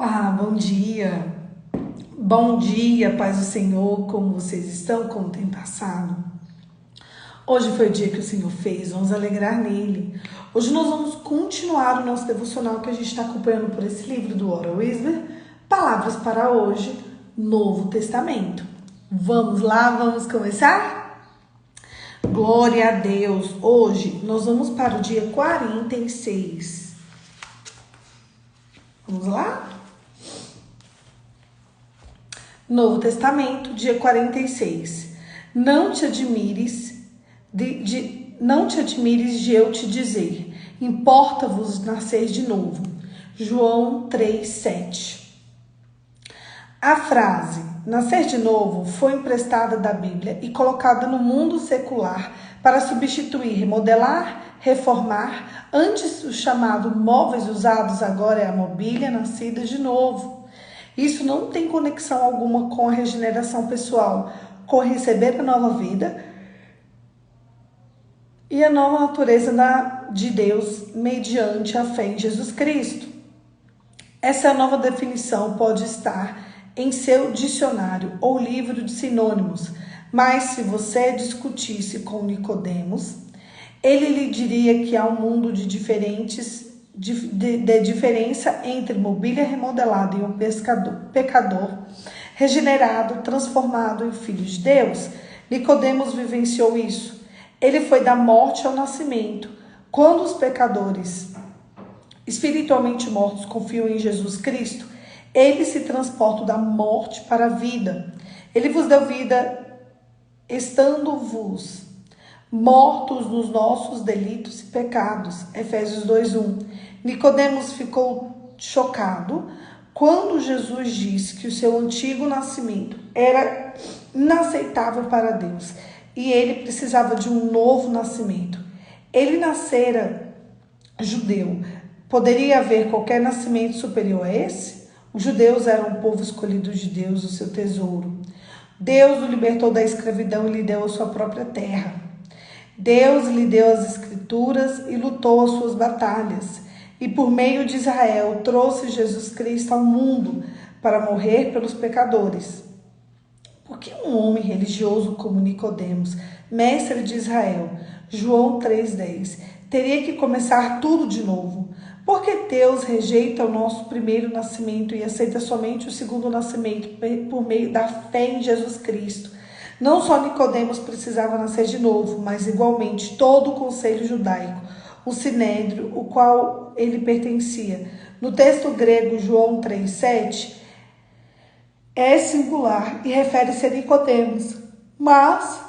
Olá, bom dia. Bom dia, paz do Senhor, como vocês estão, como tem passado? Hoje foi o dia que o Senhor fez, vamos alegrar nele. Hoje nós vamos continuar o nosso devocional que a gente está acompanhando por esse livro do Ora Wisber, Palavras para Hoje, Novo Testamento. Vamos lá, vamos começar? Glória a Deus! Hoje nós vamos para o dia 46. Vamos lá? Novo Testamento, dia 46. Não te admires de eu te dizer, importa-vos nascer de novo. João 3:7. A frase nascer de novo foi emprestada da Bíblia e colocada no mundo secular para substituir, remodelar, reformar. Antes o chamado móveis usados, agora é a mobília nascida de novo. Isso não tem conexão alguma com a regeneração pessoal, com receber a nova vida e a nova natureza de Deus mediante a fé em Jesus Cristo. Essa nova definição pode estar em seu dicionário ou livro de sinônimos, mas se você discutisse com Nicodemos, ele lhe diria que há um mundo de diferença entre mobília remodelada e um pecador regenerado, transformado em filho de Deus. Nicodemos vivenciou isso. Ele foi da morte ao nascimento. Quando os pecadores espiritualmente mortos confiam em Jesus Cristo, eles se transportam da morte para a vida. Ele vos deu vida estando-vos mortos nos nossos delitos e pecados. Efésios 2:1. Nicodemos ficou chocado quando Jesus disse que o seu antigo nascimento era inaceitável para Deus e ele precisava de um novo nascimento. Ele nascera judeu. Poderia haver qualquer nascimento superior a esse? Os judeus eram o povo escolhido de Deus, o seu tesouro. Deus o libertou da escravidão e lhe deu a sua própria terra. Deus lhe deu as escrituras e lutou as suas batalhas. E por meio de Israel trouxe Jesus Cristo ao mundo para morrer pelos pecadores. Por que um homem religioso como Nicodemos, mestre de Israel, João 3:10, teria que começar tudo de novo? Por que Deus rejeita o nosso primeiro nascimento e aceita somente o segundo nascimento por meio da fé em Jesus Cristo? Não só Nicodemos precisava nascer de novo, mas igualmente todo o conselho judaico, o sinédrio, o qual ele pertencia. No texto grego, João 3:7, é singular e refere-se a Nicodemos, mas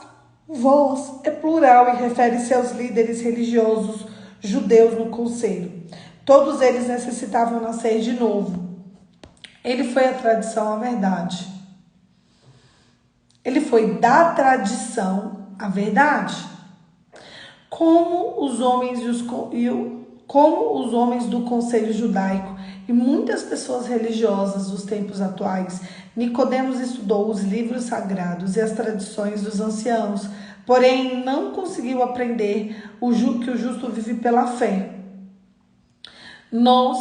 vós é plural e refere-se aos líderes religiosos judeus no conselho. Todos eles necessitavam nascer de novo. Ele foi a tradição à verdade. Ele foi da tradição à verdade. Como os homens do conselho judaico e muitas pessoas religiosas dos tempos atuais, Nicodemos estudou os livros sagrados e as tradições dos anciãos, porém não conseguiu aprender que o justo vive pela fé. Nós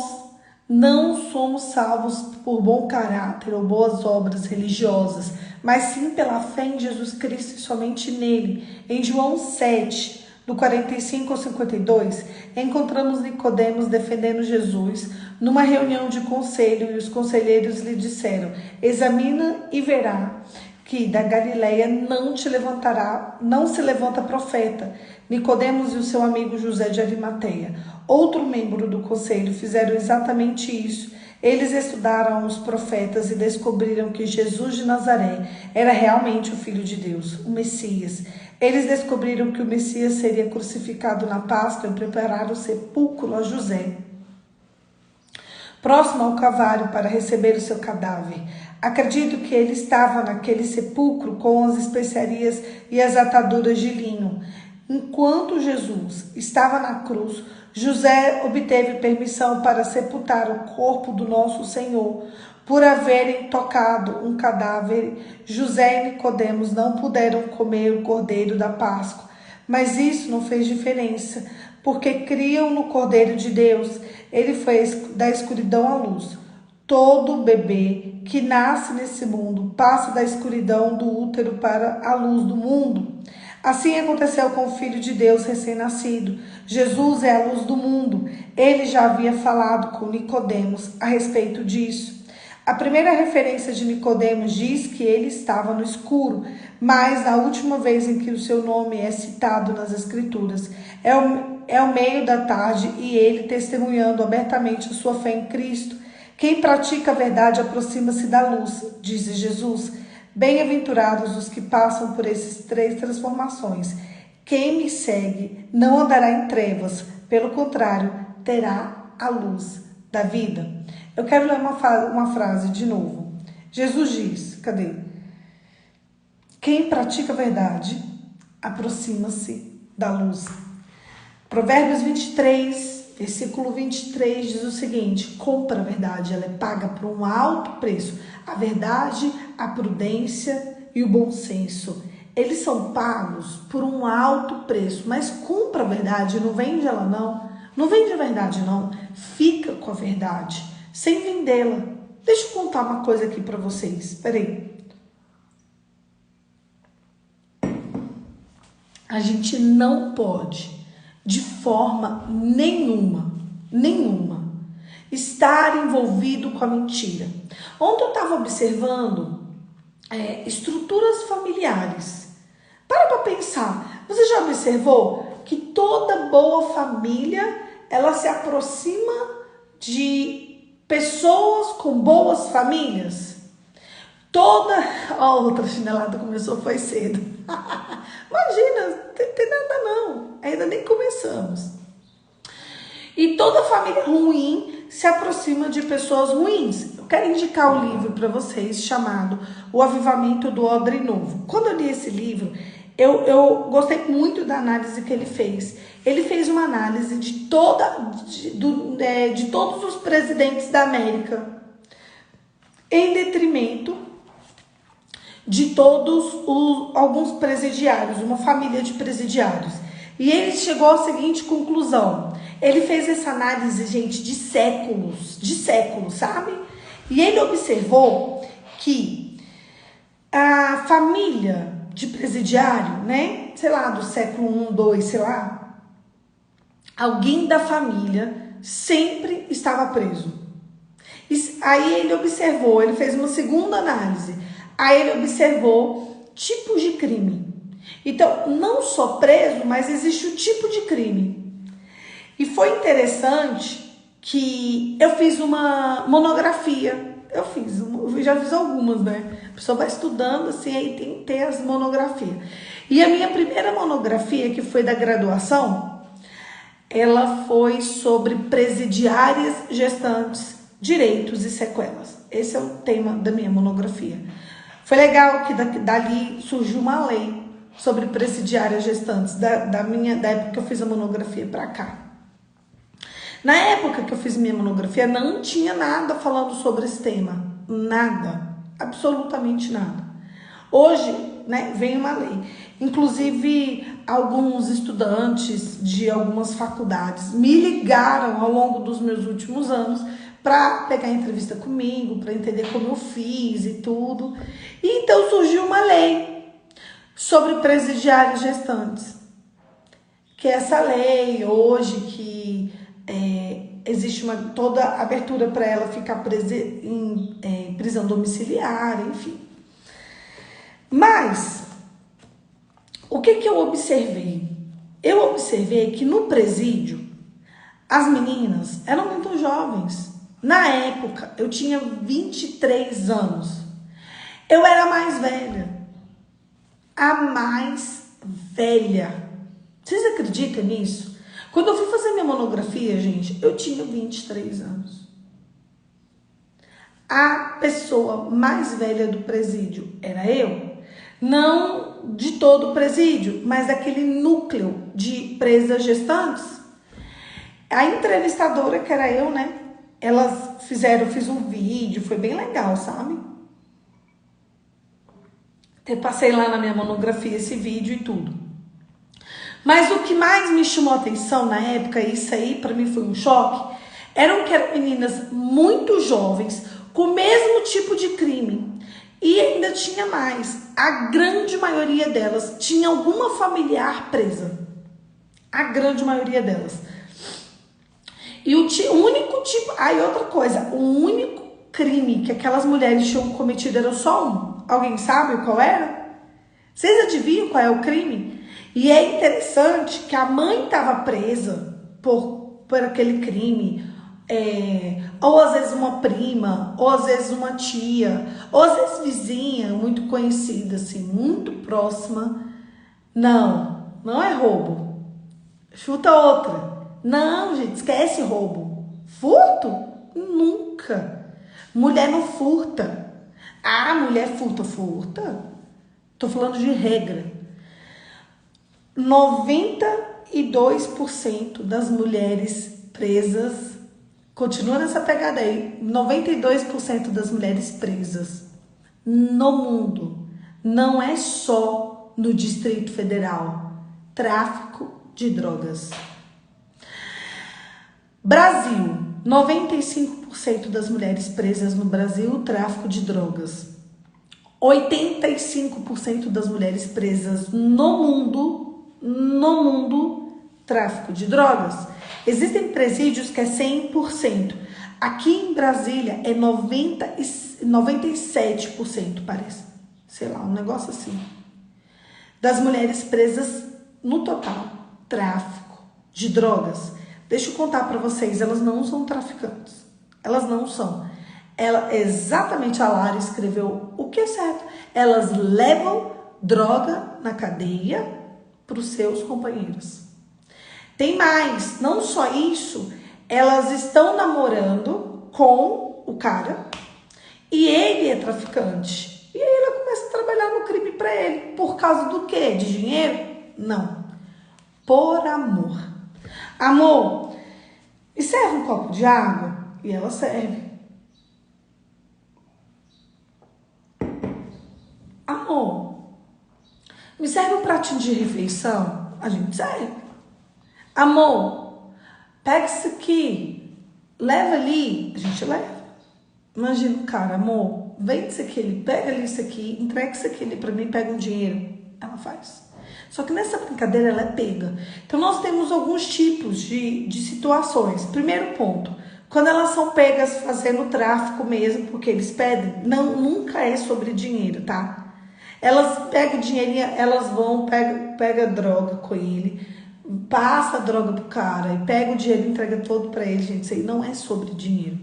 não somos salvos por bom caráter ou boas obras religiosas, mas sim pela fé em Jesus Cristo e somente nele. Em João 7, do 45 ao 52, encontramos Nicodemos defendendo Jesus numa reunião de conselho e os conselheiros lhe disseram: examina e verá que da Galileia não se levanta profeta. Nicodemos e o seu amigo José de Arimateia, outro membro do conselho, fizeram exatamente isso. Eles estudaram os profetas e descobriram que Jesus de Nazaré era realmente o Filho de Deus, o Messias. Eles descobriram que o Messias seria crucificado na Páscoa e prepararam o sepulcro a José, próximo ao Calvário, para receber o seu cadáver. Acredito que ele estava naquele sepulcro com as especiarias e as ataduras de linho. Enquanto Jesus estava na cruz, José obteve permissão para sepultar o corpo do nosso Senhor. Por haverem tocado um cadáver, José e Nicodemos não puderam comer o cordeiro da Páscoa. Mas isso não fez diferença, porque criam no Cordeiro de Deus. Ele foi da escuridão à luz. todo bebê que nasce nesse mundo passa da escuridão do útero para a luz do mundo. Assim aconteceu com o Filho de Deus recém-nascido. Jesus é a luz do mundo. Ele já havia falado com Nicodemos a respeito disso. A primeira referência de Nicodemos diz que ele estava no escuro, mas na última vez em que o seu nome é citado nas Escrituras, é o meio da tarde e ele testemunhando abertamente a sua fé em Cristo. Quem pratica a verdade aproxima-se da luz, diz Jesus. Bem-aventurados os que passam por essas 3 transformações. Quem me segue não andará em trevas, pelo contrário, terá a luz da vida. Eu quero ler uma frase de novo. Jesus diz, cadê? Quem pratica a verdade aproxima-se da luz. Provérbios 23, versículo 23 diz o seguinte: compra a verdade, ela é paga por um alto preço. A verdade, a prudência e o bom senso, eles são pagos por um alto preço. Mas compra a verdade, não vende ela não. Não vende a verdade não, fica com a verdade, sem vendê-la. Deixa eu contar uma coisa aqui para vocês, espera aí. A gente não pode, de forma nenhuma, estar envolvido com a mentira. Ontem eu estava observando estruturas familiares. Para pensar, você já observou que toda boa família, ela se aproxima de pessoas com boas famílias? Outra chinelada começou, foi cedo. Imagina, não tem nada não, ainda nem começamos. E toda família ruim se aproxima de pessoas ruins. Eu quero indicar um livro para vocês chamado O Avivamento do Odre Novo. Quando eu li esse livro, eu gostei muito da análise que ele fez. Ele fez uma análise de todos os presidentes da América, em detrimento de alguns presidiários, uma família de presidiários. E ele chegou à seguinte conclusão. Ele fez essa análise, gente, de séculos, sabe? E ele observou que a família de presidiário, né, sei lá, do século I, II, sei lá, alguém da família sempre estava preso. Aí ele observou, ele fez uma segunda análise. Aí ele observou tipos de crime. Então, não só preso, mas existe o tipo de crime. E foi interessante que eu fiz uma monografia. Eu já fiz algumas, né? A pessoa vai estudando assim, aí tem que ter as monografias. E a minha primeira monografia, que foi da graduação, ela foi sobre presidiárias gestantes, direitos e sequelas. Esse é o tema da minha monografia. Foi legal que dali surgiu uma lei sobre presidiárias gestantes, da época que eu fiz a monografia para cá. Na época que eu fiz minha monografia, não tinha nada falando sobre esse tema. Nada. Absolutamente nada. Hoje, né, vem uma lei. Inclusive, alguns estudantes de algumas faculdades me ligaram ao longo dos meus últimos anos para pegar entrevista comigo, para entender como eu fiz e tudo. E então surgiu uma lei sobre presidiários gestantes. Que essa lei hoje que existe toda a abertura para ela ficar presa em prisão domiciliar, enfim. Mas, o que eu observei? Eu observei que no presídio, as meninas eram muito jovens. Na época, eu tinha 23 anos. Eu era a mais velha. A mais velha. Vocês acreditam nisso? Quando eu fui fazer minha monografia, gente, eu tinha 23 anos. A pessoa mais velha do presídio era eu. Não de todo o presídio, mas daquele núcleo de presas gestantes. A entrevistadora, que era eu, né? Eu fiz um vídeo, foi bem legal, sabe? Eu passei lá na minha monografia esse vídeo e tudo. Mas o que mais me chamou a atenção na época, isso aí pra mim foi um choque, eram meninas muito jovens, com o mesmo tipo de crime. E ainda tinha mais. A grande maioria delas tinha alguma familiar presa. A grande maioria delas. E o único tipo... Aí outra coisa. O único crime que aquelas mulheres tinham cometido era só um. Alguém sabe qual era? Vocês adivinham qual é o crime? E é interessante que a mãe estava presa por aquele crime. Ou às vezes uma prima, ou às vezes uma tia, ou às vezes vizinha, muito conhecida, assim, muito próxima. Não, não é roubo. Chuta outra. Não, gente, esquece roubo. Furto? Nunca. Mulher não furta. Ah, mulher furta. Tô falando de regra. 92% das mulheres presas, continua nessa pegada aí, 92% das mulheres presas no mundo, não é só no Distrito Federal, tráfico de drogas. Brasil, 95% das mulheres presas no Brasil, tráfico de drogas. 85% das mulheres presas no mundo, tráfico de drogas. Existem presídios que é 100%. Aqui em Brasília é 97%, parece. Sei lá, um negócio assim. Das mulheres presas no total, tráfico de drogas. Deixa eu contar para vocês, elas não são traficantes. Elas não são. Exatamente a Lara escreveu o que é certo. Elas levam droga na cadeia para os seus companheiros. Tem mais, não só isso, elas estão namorando com o cara e ele é traficante. E aí ela começa a trabalhar no crime para ele. Por causa do quê? De dinheiro? Não. Por amor. Amor, me serve um copo de água? E ela serve. Amor, me serve um pratinho de refeição? A gente serve. Amor, pega isso aqui, leva ali, a gente leva. Imagina o cara, amor, vende isso aqui, ele pega ali isso aqui, entrega isso aqui ali pra mim, pega um dinheiro. Ela faz. Só que nessa brincadeira ela é pega. Então nós temos alguns tipos de situações. Primeiro ponto, quando elas são pegas fazendo tráfico mesmo, porque eles pedem, nunca é sobre dinheiro, tá? Elas pegam dinheirinho, elas vão, pega droga com ele, passa a droga pro cara e pega o dinheiro e entrega todo pra ele, gente. Isso aí não é sobre dinheiro.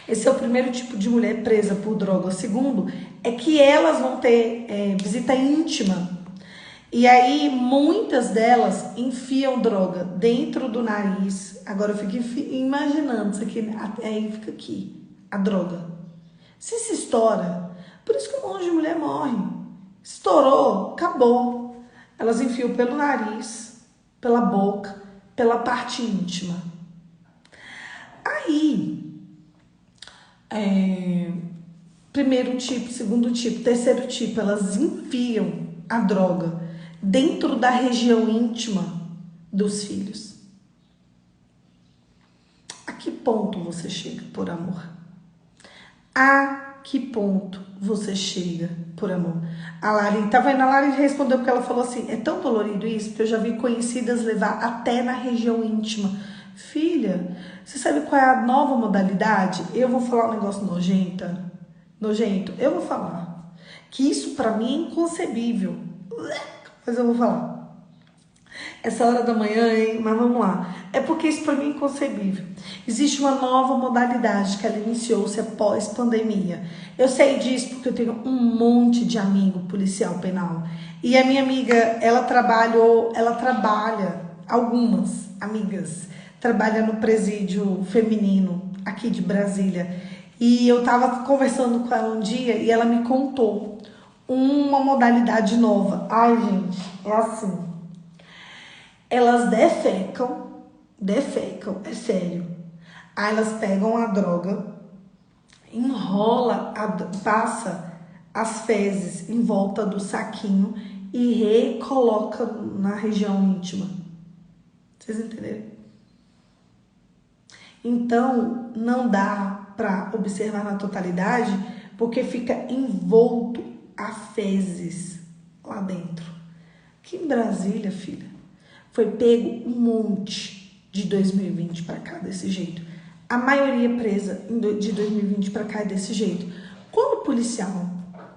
Esse é o primeiro tipo de mulher presa por droga. O segundo é que elas vão ter visita íntima. E aí, muitas delas enfiam droga dentro do nariz. Agora eu fico imaginando isso aqui, aí fica aqui, a droga. Se estoura, por isso que um monte de mulher morre. Estourou, acabou. Elas enfiam pelo nariz, pela boca, pela parte íntima. Aí, primeiro tipo, segundo tipo, terceiro tipo, elas enfiam a droga dentro da região íntima dos filhos. A que ponto você chega por amor? A que ponto você chega por amor? A Lari, tá vendo? A Lari respondeu porque ela falou assim, é tão dolorido isso que eu já vi conhecidas levar até na região íntima. Filha, você sabe qual é a nova modalidade? Eu vou falar um negócio nojento, eu vou falar. Que isso pra mim é inconcebível. Mas eu vou falar. Essa hora da manhã, hein? Mas vamos lá. É porque isso pra mim é inconcebível. Existe uma nova modalidade que ela iniciou-se após pandemia. Eu sei disso porque eu tenho um monte de amigo policial penal. E a minha amiga, ela trabalha, algumas amigas, trabalha no presídio feminino aqui de Brasília. E eu tava conversando com ela um dia e ela me contou uma modalidade nova. Ai, gente, é assim. Elas defecam, é sério. Aí elas pegam a droga, passa as fezes em volta do saquinho e recoloca na região íntima. Vocês entenderam? Então, não dá para observar na totalidade, porque fica envolto a fezes lá dentro. Aqui em Brasília, filha, foi pego um monte de 2020 para cá desse jeito. A maioria presa de 2020 para cá é desse jeito. Quando o policial,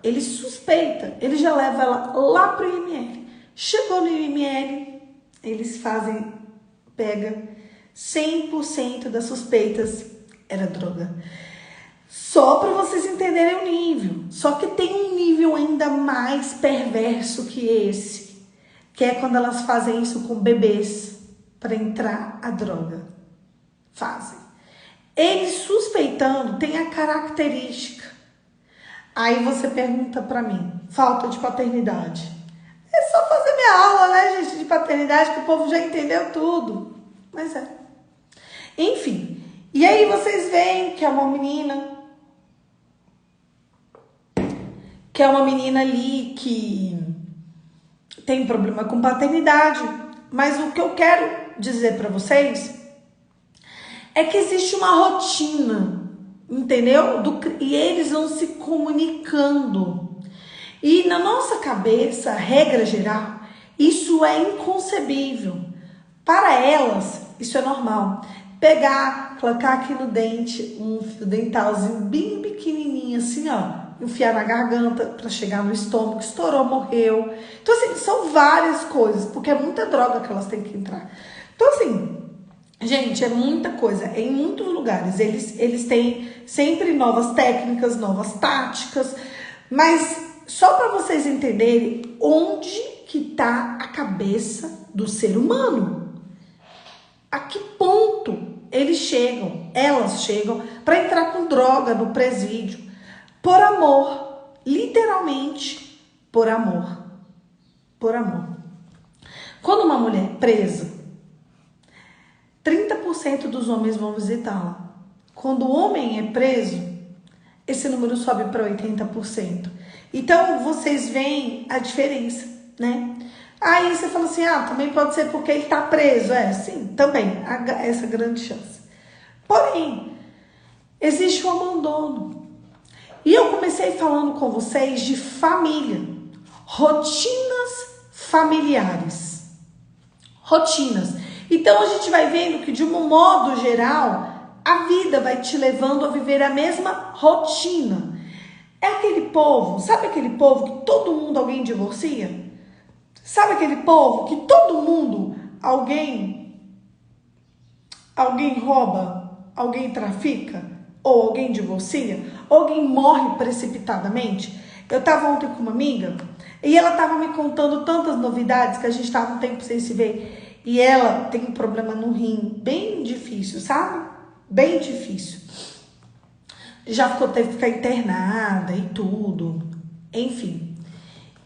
ele suspeita, ele já leva ela lá pro IML. Chegou no IML, eles pega 100% das suspeitas era droga. Só para vocês entenderem o nível. Só que tem um nível ainda mais perverso que esse, que é quando elas fazem isso com bebês para entrar a droga. Fazem. Eles suspeitando tem a característica. Aí você pergunta para mim, falta de paternidade. É só fazer minha aula, né, gente, de paternidade, que o povo já entendeu tudo. Mas é. Enfim. E aí vocês veem que é uma menina ali que tem problema com paternidade. Mas o que eu quero dizer para vocês é que existe uma rotina, entendeu? E eles vão se comunicando. E na nossa cabeça, regra geral, isso é inconcebível. Para elas, isso é normal. Pegar, colocar aqui no dente um fio dentalzinho bem pequenininho assim, ó. Enfiar na garganta para chegar no estômago, estourou, morreu. Então assim, são várias coisas, porque é muita droga que elas têm que entrar. Então assim, gente, é muita coisa. Em muitos lugares, eles têm sempre novas técnicas, novas táticas. Mas só para vocês entenderem onde que tá a cabeça do ser humano. A que ponto elas chegam para entrar com droga no presídio. Por amor. Literalmente, por amor. Por amor. Quando uma mulher é presa, 30% dos homens vão visitá-la. Quando o homem é preso, esse número sobe para 80%. Então, vocês veem a diferença, né? Aí você fala assim, também pode ser porque ele está preso. Sim, também, essa grande chance. Porém, existe o abandono. E eu comecei falando com vocês de família. Rotinas familiares. Rotinas. Então, a gente vai vendo que, de um modo geral, a vida vai te levando a viver a mesma rotina. É aquele povo, sabe aquele povo que todo mundo alguém divorcia? Sabe aquele povo que todo mundo alguém rouba, alguém trafica, ou alguém divorcia, ou alguém morre precipitadamente? Eu estava ontem com uma amiga e ela estava me contando tantas novidades que a gente estava um tempo sem se ver. E ela tem um problema no rim bem difícil, sabe? Bem difícil. Teve que ficar internada e tudo. Enfim.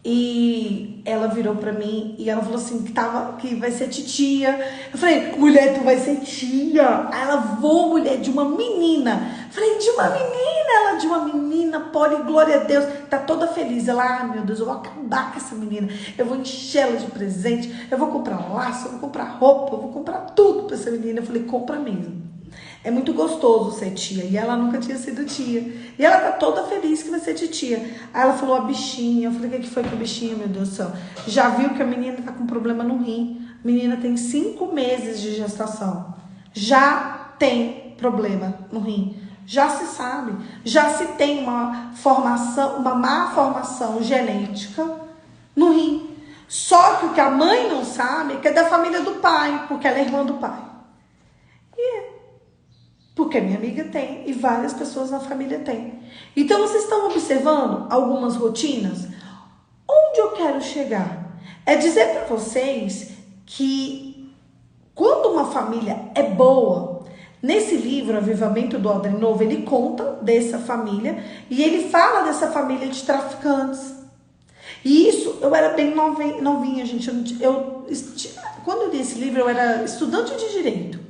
E ela virou pra mim e ela falou assim que vai ser titia. Eu falei, mulher, tu vai ser tia? Aí ela, vou, mulher, de uma menina. Eu falei, de uma menina? Ela, de uma menina, pode, glória a Deus. Tá toda feliz. Ela, meu Deus, eu vou acabar com essa menina. Eu vou encher ela de presente. Eu vou comprar laço, eu vou comprar roupa, eu vou comprar tudo pra essa menina. Eu falei, compra mesmo. É muito gostoso ser tia. E ela nunca tinha sido tia. E ela tá toda feliz que vai ser titia. Aí ela falou, a bichinha. Eu falei, o que foi com a bichinha, meu Deus do céu? Já viu que a menina tá com problema no rim. A menina tem 5 meses de gestação. Já tem problema no rim. Já se sabe. Já se tem uma má formação genética no rim. Só que o que a mãe não sabe é que é da família do pai. Porque ela é irmã do pai. Porque minha amiga tem e várias pessoas na família têm. Então, vocês estão observando algumas rotinas? Onde eu quero chegar? É dizer para vocês que quando uma família é boa, nesse livro, Avivamento do Odre Novo, ele conta dessa família e ele fala dessa família de traficantes. E isso, eu era bem novinha, gente. Quando eu li esse livro, eu era estudante de Direito.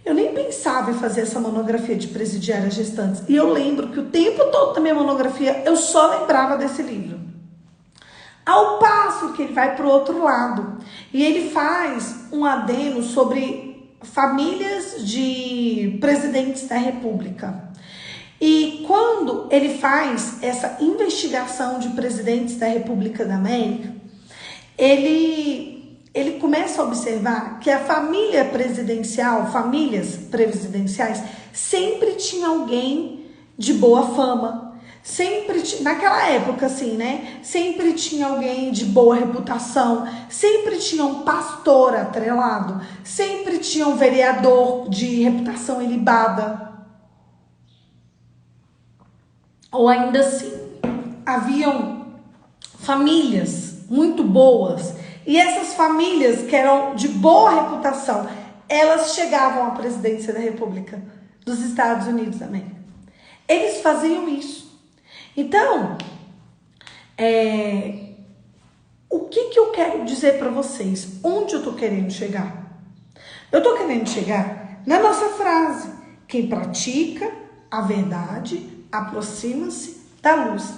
Eu nem pensava em fazer essa monografia de presidiárias gestantes. E eu lembro que o tempo todo da minha monografia, eu só lembrava desse livro. Ao passo que ele vai para o outro lado. E ele faz um adeno sobre famílias de presidentes da República. E quando ele faz essa investigação de presidentes da República da América, ele começa a observar que a família presidencial, famílias presidenciais, sempre tinha alguém de boa fama. Sempre, naquela época, assim, né? Sempre tinha alguém de boa reputação, sempre tinha um pastor atrelado, sempre tinha um vereador de reputação ilibada. Ou ainda assim, haviam famílias muito boas, e essas famílias que eram de boa reputação, elas chegavam à presidência da República dos Estados Unidos da América. Eles faziam isso. Então, o que eu quero dizer para vocês? Onde eu estou querendo chegar? Eu estou querendo chegar na nossa frase: quem pratica a verdade aproxima-se da luz.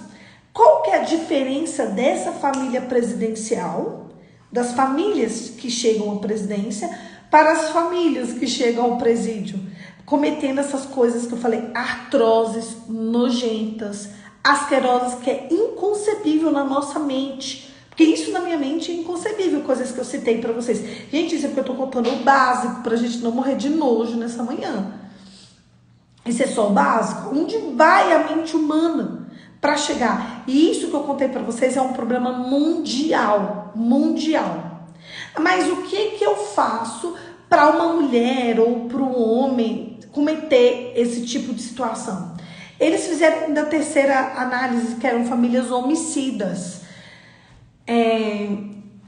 Qual que é a diferença dessa família presidencial, das famílias que chegam à presidência, para as famílias que chegam ao presídio, cometendo essas coisas que eu falei, atrozes, nojentas, asquerosas, que é inconcebível na nossa mente? Porque isso na minha mente é inconcebível, coisas que eu citei para vocês. Gente, isso é porque eu tô contando o básico, pra gente não morrer de nojo nessa manhã. Isso é só o básico. Onde vai a mente humana para chegar? E isso que eu contei para vocês é um problema mundial. Mundial. Mas o que eu faço para uma mulher ou para um homem cometer esse tipo de situação? Eles fizeram da terceira análise, que eram famílias homicidas.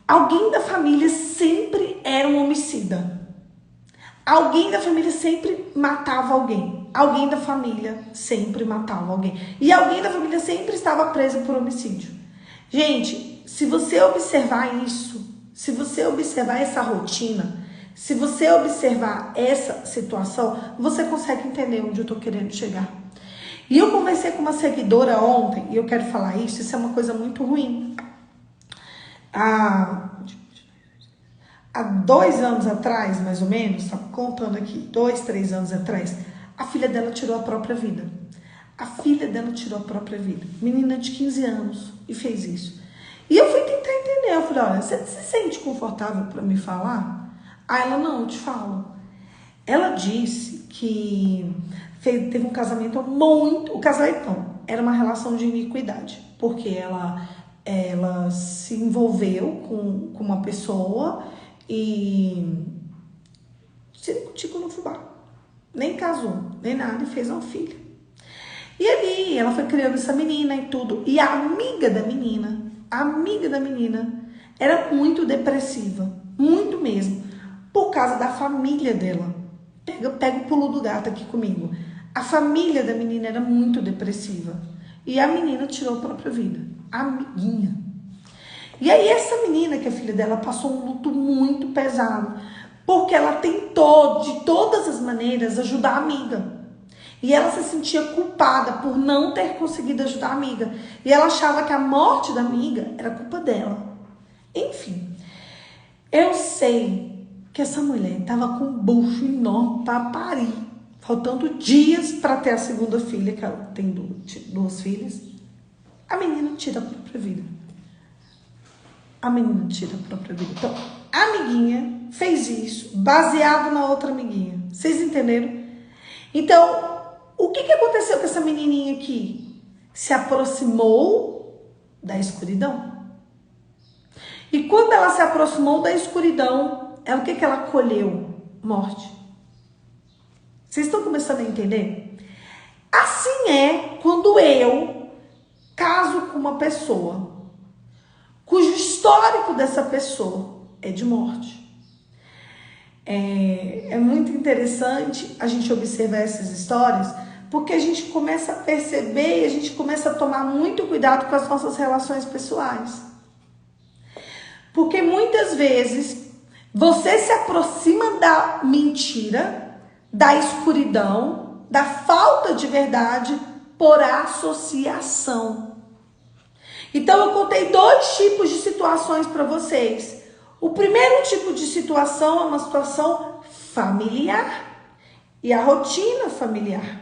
Alguém da família sempre era um homicida. Alguém da família sempre matava alguém. Alguém da família sempre matava alguém. E alguém da família sempre estava preso por homicídio. Gente, se você observar isso, se você observar essa rotina, se você observar essa situação, você consegue entender onde eu estou querendo chegar. E eu conversei com uma seguidora ontem, e eu quero falar isso é uma coisa muito ruim. Há 2 anos atrás, mais ou menos, tá contando aqui, 2, 3 anos atrás, a filha dela tirou a própria vida. A filha dela tirou a própria vida. Menina de 15 anos, e fez isso. E eu fui tentar entender. Eu falei, olha, você se sente confortável para me falar? Aí ela, não, eu te falo. Ela disse que teve um casamento muito... O casamento não, era uma relação de iniquidade. Porque ela se envolveu com uma pessoa e se curtiu no fubá. Nem casou, nem nada, e fez uma filha. E ali, ela foi criando essa menina e tudo. E a amiga da menina era muito depressiva. Muito mesmo. Por causa da família dela. Pega o pulo do gato aqui comigo. A família da menina era muito depressiva. E a menina tirou a própria vida. A amiguinha. E aí essa menina, que é filha dela, passou um luto muito pesado. Porque ela tentou, de todas as maneiras, ajudar a amiga. E ela se sentia culpada por não ter conseguido ajudar a amiga. E ela achava que a morte da amiga era culpa dela. Enfim, eu sei que essa mulher estava com um bucho enorme para parir. Faltando dias para ter a segunda filha, que ela tem 2 filhas. A menina tira a própria vida. A menina tira a própria vida. Então, a amiguinha fez isso, baseado na outra amiguinha. Vocês entenderam? Então, o que aconteceu com essa menininha aqui? Se aproximou da escuridão. E quando ela se aproximou da escuridão, o que ela colheu? Morte. Vocês estão começando a entender? Assim é quando eu caso com uma pessoa cujo histórico dessa pessoa é de morte. É muito interessante a gente observar essas histórias, porque a gente começa a perceber e a gente começa a tomar muito cuidado com as nossas relações pessoais. Porque muitas vezes você se aproxima da mentira, da escuridão, da falta de verdade por associação. Então eu contei 2 tipos de situações para vocês. O primeiro tipo de situação é uma situação familiar e a rotina familiar.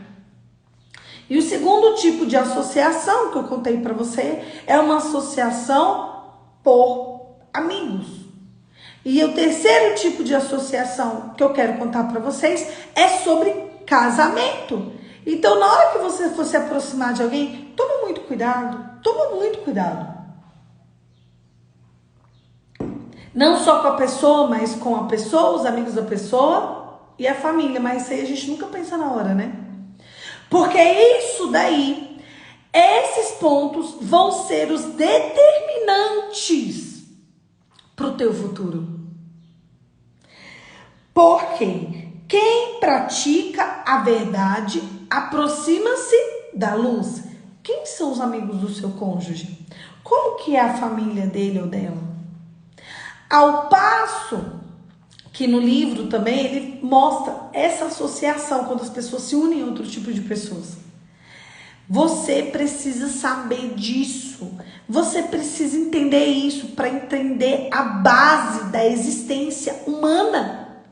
E o segundo tipo de associação que eu contei para você é uma associação por amigos. E o terceiro tipo de associação que eu quero contar para vocês é sobre casamento. Então, na hora que você for se aproximar de alguém, toma muito cuidado, toma muito cuidado. Não só com a pessoa, mas com a pessoa, os amigos da pessoa e a família. Mas isso aí a gente nunca pensa na hora, né? Porque isso daí, esses pontos vão ser os determinantes para o teu futuro. Porque quem pratica a verdade aproxima-se da luz. Quem são os amigos do seu cônjuge? Como que é a família dele ou dela? Ao passo que no livro também ele mostra essa associação quando as pessoas se unem a outro tipo de pessoas. Você precisa saber disso. Você precisa entender isso para entender a base da existência humana.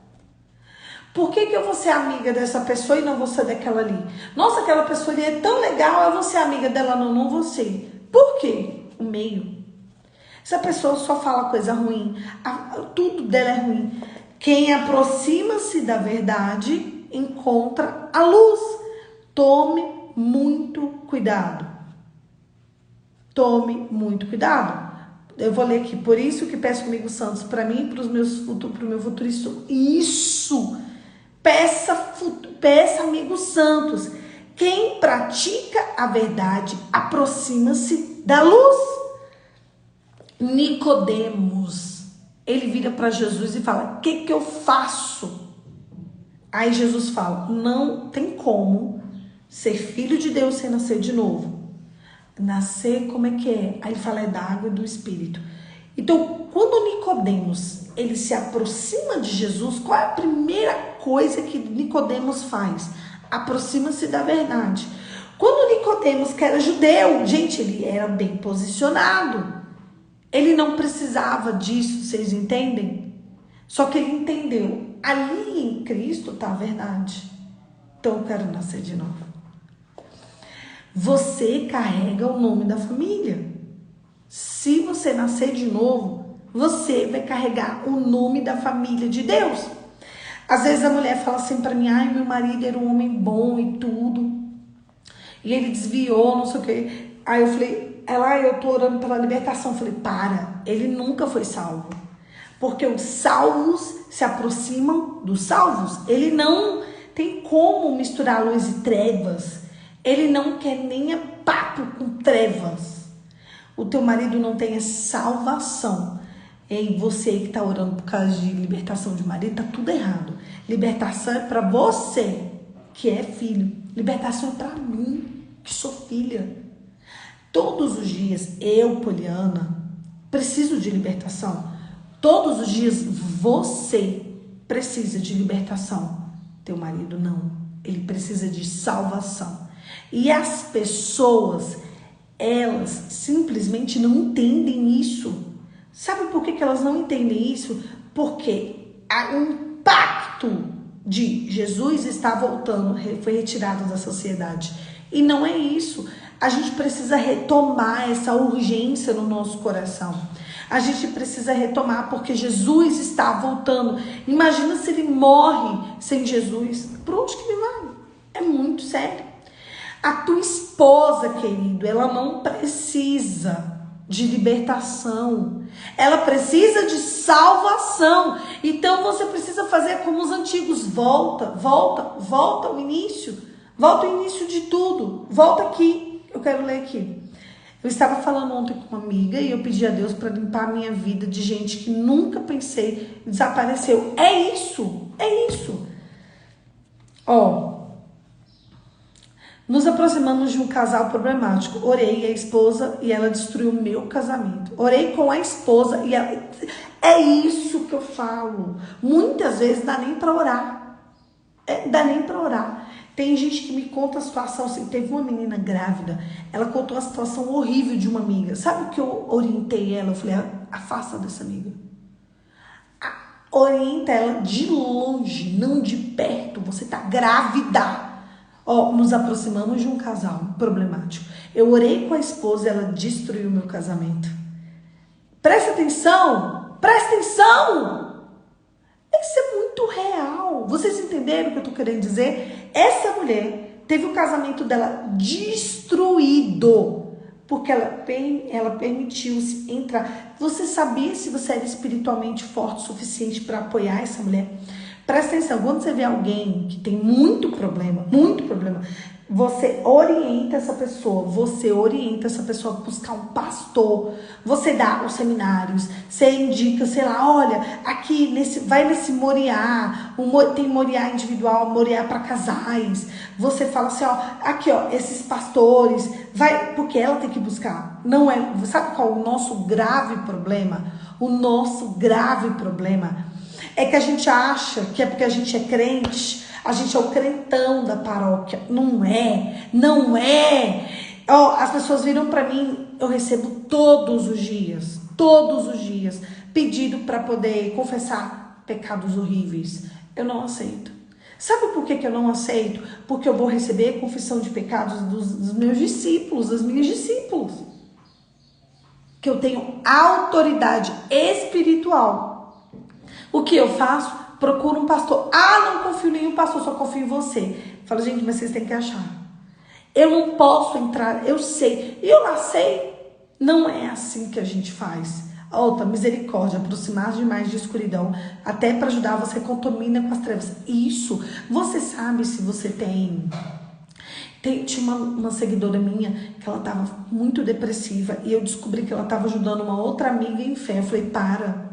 Por que eu vou ser amiga dessa pessoa e não vou ser daquela ali? Nossa, aquela pessoa ali é tão legal, eu vou ser amiga dela, não vou ser. Por quê? O meio. Essa pessoa só fala coisa ruim, tudo dela é ruim. Quem aproxima-se da verdade encontra a luz. Tome muito cuidado. Tome muito cuidado. Eu vou ler aqui. Por isso que peço amigos santos para mim e para o meu futuro. Isso. Peça amigos santos. Quem pratica a verdade aproxima-se da luz. Nicodemos, ele vira para Jesus e fala: o que eu faço? Aí Jesus fala: não tem como ser filho de Deus sem nascer de novo. Nascer, como é que é? Aí ele fala: é da água e do Espírito. Então, quando Nicodemos ele se aproxima de Jesus, qual é a primeira coisa que Nicodemos faz? Aproxima-se da verdade. Quando Nicodemos, que era judeu, gente, ele era bem posicionado. Ele não precisava disso, vocês entendem? Só que ele entendeu, ali em Cristo está a verdade. Então eu quero nascer de novo. Você carrega o nome da família. Se você nascer de novo, você vai carregar o nome da família de Deus. Às vezes a mulher fala assim para mim: ai, meu marido era um homem bom e tudo, e ele desviou, não sei o quê. Aí eu falei: eu tô orando pela libertação. Eu falei: ele nunca foi salvo. Porque os salvos se aproximam dos salvos. Ele não tem como misturar luz e trevas. Ele não quer nem papo com trevas. O teu marido não tem salvação. E você que tá orando por causa de libertação de marido, tá tudo errado. Libertação é para você que é filho. Libertação é para mim que sou filha. Todos os dias, eu, Poliana, preciso de libertação. Todos os dias, você precisa de libertação. Teu marido não. Ele precisa de salvação. E as pessoas, elas simplesmente não entendem isso. Sabe por que elas não entendem isso? Porque o impacto de Jesus está voltando, foi retirado da sociedade. E não é isso. A gente precisa retomar essa urgência no nosso coração. A gente precisa retomar porque Jesus está voltando. Imagina se ele morre sem Jesus. Para onde que ele vai? É muito sério. A tua esposa, querido, ela não precisa de libertação. Ela precisa de salvação. Então você precisa fazer como os antigos. Volta ao início. Volta ao início de tudo. Volta aqui. Eu quero ler aqui. Eu estava falando ontem com uma amiga e eu pedi a Deus para limpar a minha vida de gente que nunca pensei desapareceu. É isso. Nos aproximamos de um casal problemático. Orei a esposa e ela destruiu o meu casamento. Orei com a esposa e ela... É isso que eu falo. Muitas vezes dá nem para orar. Tem gente que me conta a situação assim. Teve uma menina grávida. Ela contou a situação horrível de uma amiga. Sabe o que eu orientei ela? Eu falei: afasta dessa amiga. Orienta ela de longe, não de perto. Você tá grávida. Nos aproximamos de um casal problemático. Eu orei com a esposa e ela destruiu o meu casamento. Presta atenção! Presta atenção! Isso é muito real. Vocês entenderam o que eu tô querendo dizer? Essa mulher teve o casamento dela destruído. Porque ela permitiu-se entrar. Você sabia se você era espiritualmente forte o suficiente para apoiar essa mulher? Presta atenção, quando você vê alguém que tem muito problema, você orienta essa pessoa a buscar um pastor, você dá os seminários, você indica, sei lá, olha, aqui, vai nesse Moriá, tem Moriá individual, Moriá para casais, você fala assim, aqui, esses pastores, porque ela tem que buscar, não é, sabe qual é o nosso grave problema? O nosso grave problema é que a gente acha que é porque a gente é crente, a gente é o crentão da paróquia. Não é, não é. As pessoas viram pra mim, eu recebo todos os dias, pedido para poder confessar pecados horríveis. Eu não aceito. Sabe por que eu não aceito? Porque eu vou receber confissão de pecados dos meus discípulos, das minhas discípulas. Que eu tenho autoridade espiritual. O que eu faço? Procuro um pastor. Não confio em nenhum pastor, só confio em você. Falo, gente, mas vocês têm que achar. Eu não posso entrar, eu sei. E eu lá sei. Não é assim que a gente faz. Outra, misericórdia, aproximar demais de escuridão, até para ajudar você contamina com as trevas. Isso, você sabe se você tem... Tinha uma seguidora minha que ela estava muito depressiva e eu descobri que ela estava ajudando uma outra amiga em fé. Eu falei, para.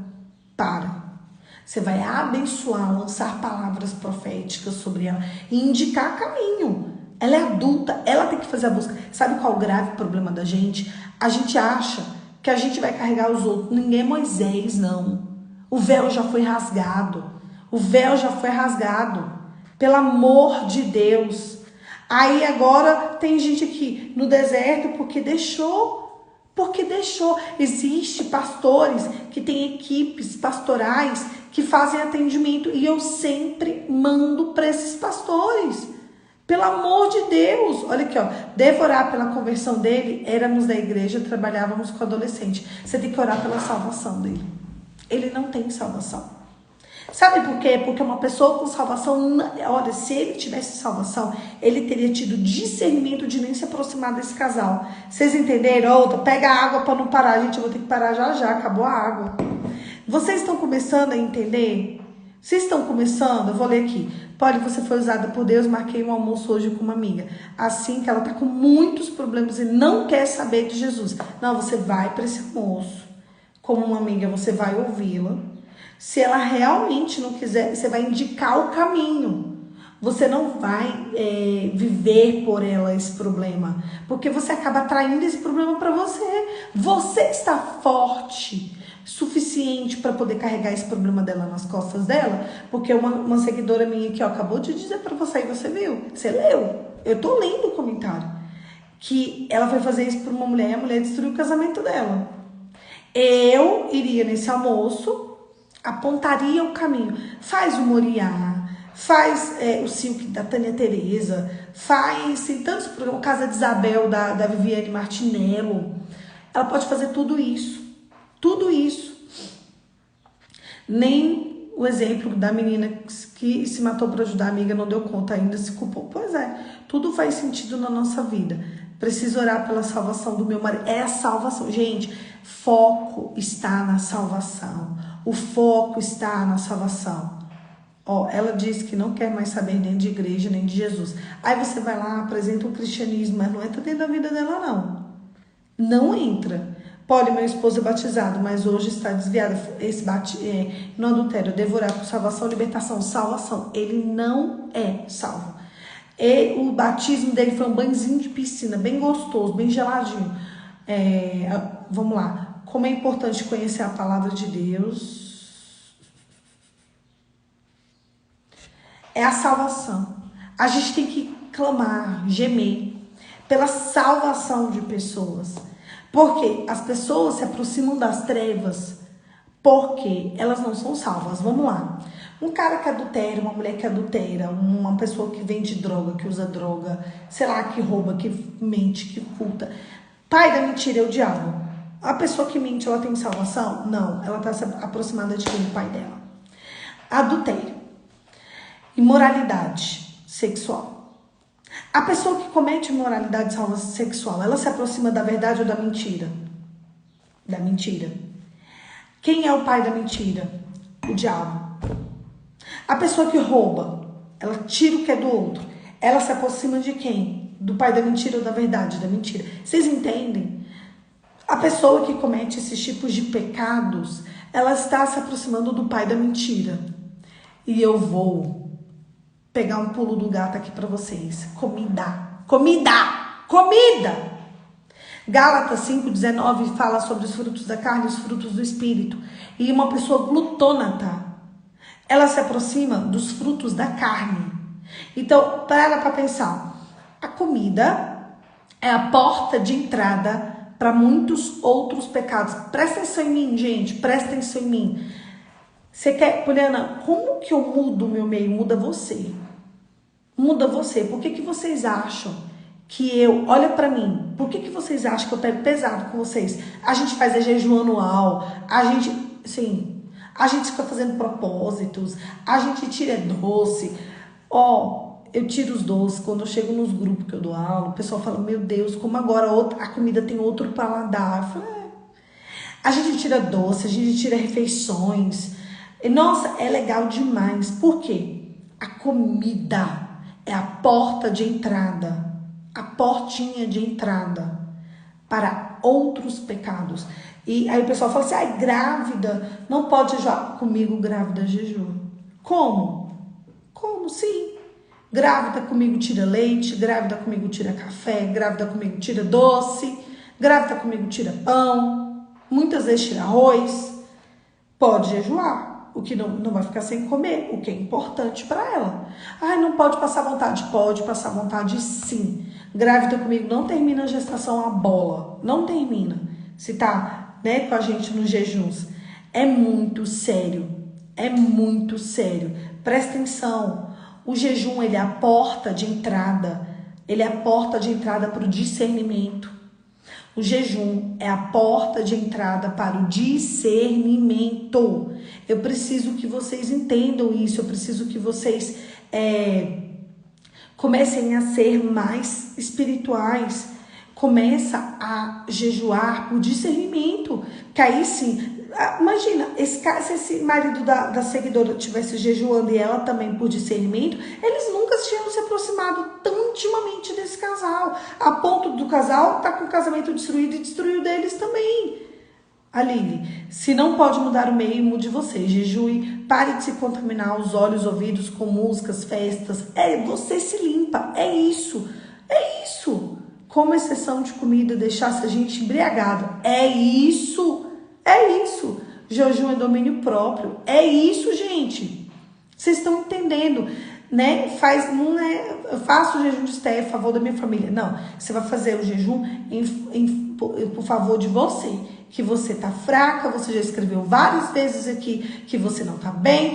Você vai abençoar, lançar palavras proféticas sobre ela e indicar caminho. Ela é adulta, ela tem que fazer a busca. Sabe qual é o grave problema da gente? A gente acha que a gente vai carregar os outros. Ninguém é Moisés, não. O véu já foi rasgado. Pelo amor de Deus. Aí agora tem gente aqui no deserto porque deixou. Existem pastores que têm equipes pastorais que fazem atendimento e eu sempre mando para esses pastores. Pelo amor de Deus. Olha aqui, devo orar pela conversão dele. Éramos da igreja, trabalhávamos com adolescente. Você tem que orar pela salvação dele. Ele não tem salvação. Sabe por quê? Porque uma pessoa com salvação, olha, se ele tivesse salvação, ele teria tido discernimento de nem se aproximar desse casal. Vocês entenderam? Outra, pega a água para não parar. Gente, eu vou ter que parar já, acabou a água. Vocês estão começando a entender? Vocês estão começando? Eu vou ler aqui. Polly, você foi usada por Deus, marquei um almoço hoje com uma amiga. Assim que ela tá com muitos problemas e não quer saber de Jesus. Não, você vai para esse almoço. Como uma amiga, você vai ouvi-la. Se ela realmente não quiser, você vai indicar o caminho. Você não vai viver por ela esse problema. Porque você acaba atraindo esse problema para você. Você está forte, suficiente para poder carregar esse problema dela nas costas dela. Porque uma seguidora minha aqui, acabou de dizer para você e você viu. Você leu? Eu tô lendo o comentário. Que ela foi fazer isso para uma mulher e a mulher destruiu o casamento dela. Eu iria nesse almoço, apontaria o caminho. Faz o Moriá, faz o Silk da Tânia Tereza, tem tantos programas, Casa de Isabel da Viviane Martinello. Ela pode fazer tudo isso. Nem o exemplo da menina que se matou para ajudar a amiga, não deu conta ainda, se culpou. Pois é, tudo faz sentido na nossa vida. Preciso orar pela salvação do meu marido. É a salvação. Gente, foco está na salvação. O foco está na salvação. Ela diz que não quer mais saber nem de igreja, nem de Jesus. Aí você vai lá, apresenta o cristianismo, mas não entra dentro da vida dela, não. Não entra. Polly, meu esposo é batizado, mas hoje está desviado. No adultério, devorar por salvação, libertação, salvação. Ele não é salvo. O batismo dele foi um banhozinho de piscina, bem gostoso, bem geladinho. Vamos lá. Como é importante conhecer a palavra de Deus. É a salvação. A gente tem que clamar, gemer pela salvação de pessoas. Porque as pessoas se aproximam das trevas Porque elas não são salvas. Vamos lá. Um cara que adultera, uma mulher que adultera, uma pessoa que vende droga, que usa droga, sei lá, que rouba, que mente, que furta. Pai da mentira é o diabo. A pessoa que mente, ela tem salvação? Não. Ela está se aproximando de quem? O pai dela. Adultério. Imoralidade sexual. A pessoa que comete imoralidade sexual, ela se aproxima da verdade ou da mentira? Da mentira. Quem é o pai da mentira? O diabo. A pessoa que rouba, ela tira o que é do outro. Ela se aproxima de quem? Do pai da mentira ou da verdade? Da mentira. Vocês entendem? A pessoa que comete esses tipos de pecados, ela está se aproximando do pai da mentira. E eu vou pegar um pulo do gato aqui para vocês. Comida. Comida! Comida! Gálatas 5,19 fala sobre os frutos da carne e os frutos do espírito. E uma pessoa glutônata, ela se aproxima dos frutos da carne. Então, para pensar. A comida é a porta de entrada para muitos outros pecados. Presta atenção em mim, gente. Presta atenção em mim. Você quer, Poliana, como que eu mudo o meu meio? Muda você. Muda você. Por que vocês acham que eu... Olha pra mim. Por que vocês acham que eu pego pesado com vocês? A gente faz jejum anual. A gente... Sim. A gente fica fazendo propósitos. A gente tira doce. Eu tiro os doces. Quando eu chego nos grupos que eu dou aula, o pessoal fala, meu Deus, como agora a comida tem outro paladar. Eu falo, A gente tira doce, a gente tira refeições. Nossa, é legal demais. Por quê? A comida é a porta de entrada, a portinha de entrada para outros pecados. E aí o pessoal fala assim, grávida, não pode jejuar. Comigo, grávida, jejua. Como? Como? Sim. Grávida comigo tira leite, grávida comigo tira café, grávida comigo tira doce, grávida comigo tira pão, muitas vezes tira arroz. Pode jejuar, o que não vai ficar sem comer, o que é importante para ela. Não pode passar vontade. Pode passar vontade, sim. Grávida comigo não termina a gestação a bola, não termina. Se tá, com a gente nos jejuns. É muito sério, é muito sério. Presta atenção, o jejum, ele é a porta de entrada, ele é a porta de entrada para o discernimento. O jejum é a porta de entrada para o discernimento. Eu preciso que vocês entendam isso. Eu preciso que vocês comecem a ser mais espirituais. Começa a jejuar por discernimento. Que aí sim, imagina, se esse marido da seguidora estivesse jejuando e ela também por discernimento, eles nunca tinham se aproximado tão intimamente desse casal, a ponto do casal estar com o casamento destruído e destruiu deles também. Aline, se não pode mudar o meio, mude você. Jejue, pare de se contaminar os olhos, ouvidos com músicas, festas. Você se limpa, é isso. Como exceção de comida, deixasse a gente embriagado. É isso. Jejum é domínio próprio. É isso, gente. Vocês estão entendendo, né? Eu faço o jejum de Esté a favor da minha família. Não, você vai fazer o jejum por favor de você. Que você tá fraca, você já escreveu várias vezes aqui que você não tá bem,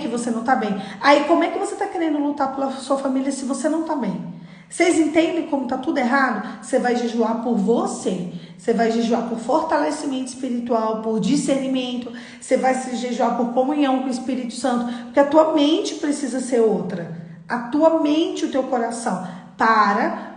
Aí, como é que você tá querendo lutar pela sua família se você não tá bem? Vocês entendem como tá tudo errado? Você vai jejuar por você. Você vai jejuar por fortalecimento espiritual, por discernimento. Você vai se jejuar por comunhão com o Espírito Santo. Porque a tua mente precisa ser outra. A tua mente, o teu coração.